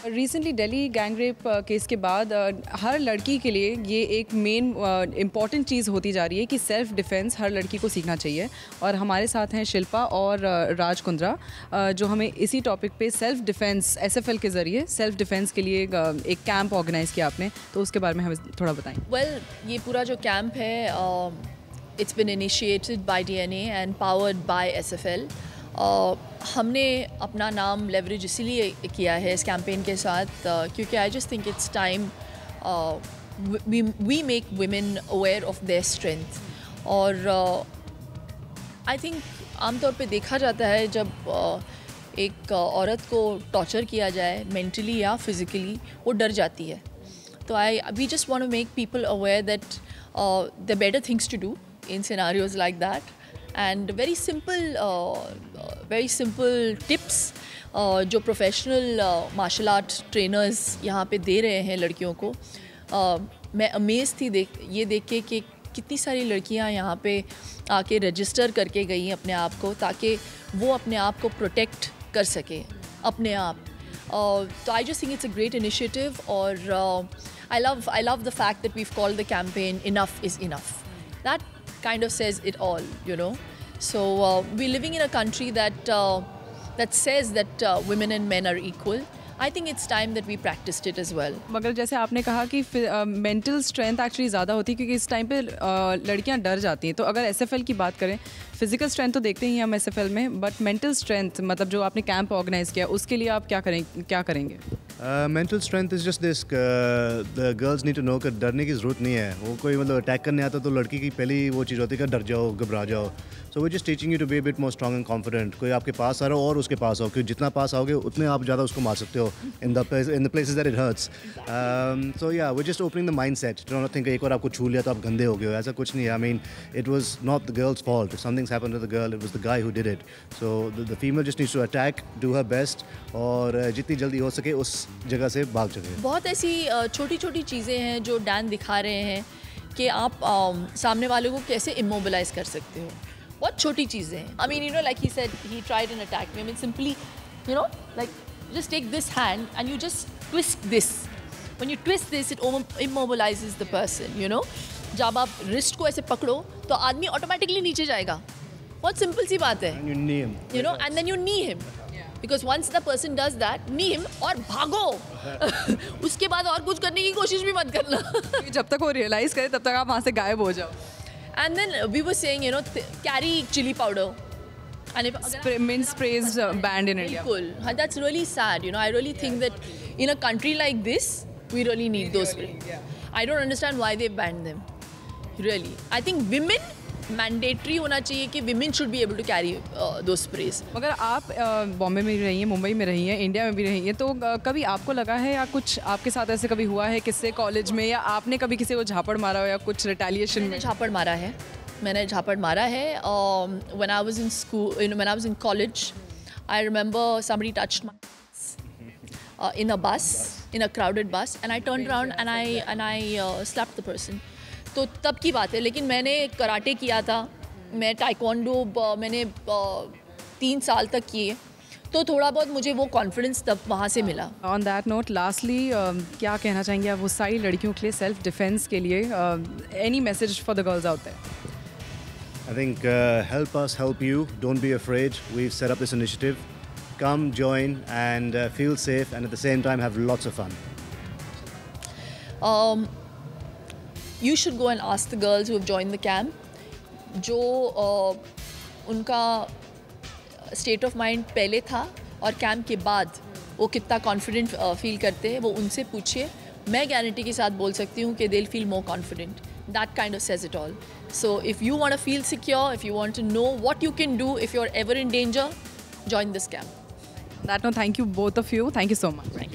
Recently Delhi gang rape case के बाद हर लड़की के लिए ये एक मेन इम्पॉर्टेंट चीज़ होती जा रही है कि सेल्फ डिफेंस हर लड़की को सीखना चाहिए। और हमारे साथ हैं शिल्पा और राज कुंद्रा, जो हमें इसी टॉपिक पे सेल्फ डिफेंस एसएफएल के ज़रिए सेल्फ डिफेंस के लिए एक कैंप ऑर्गेनाइज़ किया आपने, तो उसके बारे में हमें थोड़ा बताएं। वेल, ये पूरा जो कैंप है it's been initiated by DNA and powered by SFL. हमने अपना नाम लेवरेज इसीलिए किया है इस कैंपेन के साथ क्योंकि I just think it's time we make women aware of their strength. और आई थिंक आमतौर पे देखा जाता है जब एक औरत को टॉर्चर किया जाए मेंटली या फिज़िकली, वो डर जाती है। तो we just want to make people aware that the better things to do in scenarios like that, and very simple tips जो प्रोफेशनल मार्शल आर्ट ट्रेनर्स यहाँ पे दे रहे हैं लड़कियों को। मैं अमेज थी ये देख के कि कितनी सारी लड़कियाँ यहाँ पे आके रजिस्टर करके गई अपने आप को, ताकि वो अपने आप को प्रोटेक्ट कर सके अपने आप। तो आई just think it's a great initiative. और I love the fact that we've called the campaign "Enough is Enough." That kind of says it all, you know. So we're living in a country that says that women and men are equal. I think it's time that we practiced it as well. मगर जैसे आपने कहा कि mental strength actually ज़्यादा होती है क्योंकि इस टाइम पे लड़कियां डर जाती हैं। तो अगर एसएफएल की बात करें, फिजिकल स्ट्रेंथ तो देखते ही हम एसएफएल में, बट मेंटल स्ट्रेंथ मतलब जो आपने कैंप ऑर्गेनाइज किया उसके लिए आप क्या करेंगे? Mental strength is just this, the girls need to know कि डरने की ज़रूरत नहीं है। वो कोई मतलब अटैक करने आता तो लड़की की पहली वो चीज़ होती है कि डर जाओ, घबरा जाओ। So we just teaching you to be a bit more strong and confident. कोई आपके पास आ रहा हो और उसके पास आओ, क्योंकि जितना पास आओगे उतने आप ज़्यादा उसको मार सकते हो in the places that it hurts. So या we just opening the mind set. Do not think एक बार आपको छू लिया तो आप गंदे हो गए हो, ऐसा कुछ नहीं है। I mean it was not the girls fault, if somethings happened to the girl it was the guy who did it. So the female just needs to attack, do her best, और जितनी जल्दी हो सके उस जगह से भाग सके। बहुत ऐसी छोटी छोटी चीज़ें हैं जो डैन दिखा रहे हैं कि आप सामने वाले को कैसे इमोबिलाइज कर सकते हो। बहुत छोटी चीज़ें हैं। I mean you know, like he said he tried an attack me. I mean simply you know, like just take this hand and you just twist this. When you twist this it immobilises the person, you know. जब आप wrist को ऐसे पकड़ो तो आदमी automatically नीचे जाएगा। बहुत सिंपल सी बात है, you know, and then you knee him, because once the person does that, knee him और भागो। उसके बाद और कुछ करने की कोशिश भी मत करना। जब तक वो रियलाइज करे तब तक आप वहाँ से गायब हो जाओ। And then we were saying, you know, carry chili powder. And if mint sprays banned in India. Cool. That's really sad. You know, I really think that in a country like this, we really need those sprays. I don't understand why they banned them. Really, I think women mandatory होना चाहिए कि women should be able to carry दो sprays. मगर आप बॉम्बे में भी रही हैं, मुंबई में रही हैं, इंडिया में भी रही हैं, तो कभी आपको लगा है या कुछ आपके साथ ऐसे कभी हुआ है किससे कॉलेज में, या आपने कभी किसी को झापड़ मारा हो या कुछ रिटेलिएशन में? झापड़ मारा है, मैंने झापड़ मारा है। When I was in school, when I was in college, I remember somebody touched my in a bus, in a crowded bus, and I turned around and I slapped the person. तो तब की बात है, लेकिन मैंने karate किया था, मैं टाइक्वांडो मैंने 3 साल तक किए, तो थोड़ा बहुत मुझे वो कॉन्फिडेंस तब वहाँ से मिला। ऑन दैट नोट, लास्टली क्या कहना चाहेंगे आप वो सारी लड़कियों के लिए सेल्फ डिफेंस के लिए? Any message for the girls out there? I think help us help you, don't be afraid. We've set up this initiative. Come, join, and feel safe, and at the same time have lots of fun. You should go and ask the girls who have joined the camp, जो उनका state of mind पहले था और camp के बाद वो कितना confident feel करते हैं, वो उनसे पूछिए। मैं गारंटी के साथ बोल सकती हूँ कि they'll feel more confident. That kind of says it all. So if you want to feel secure, if you want to know what you can do if you're ever in danger, join this camp. That note, thank you both of you. Thank you so much. Thank you.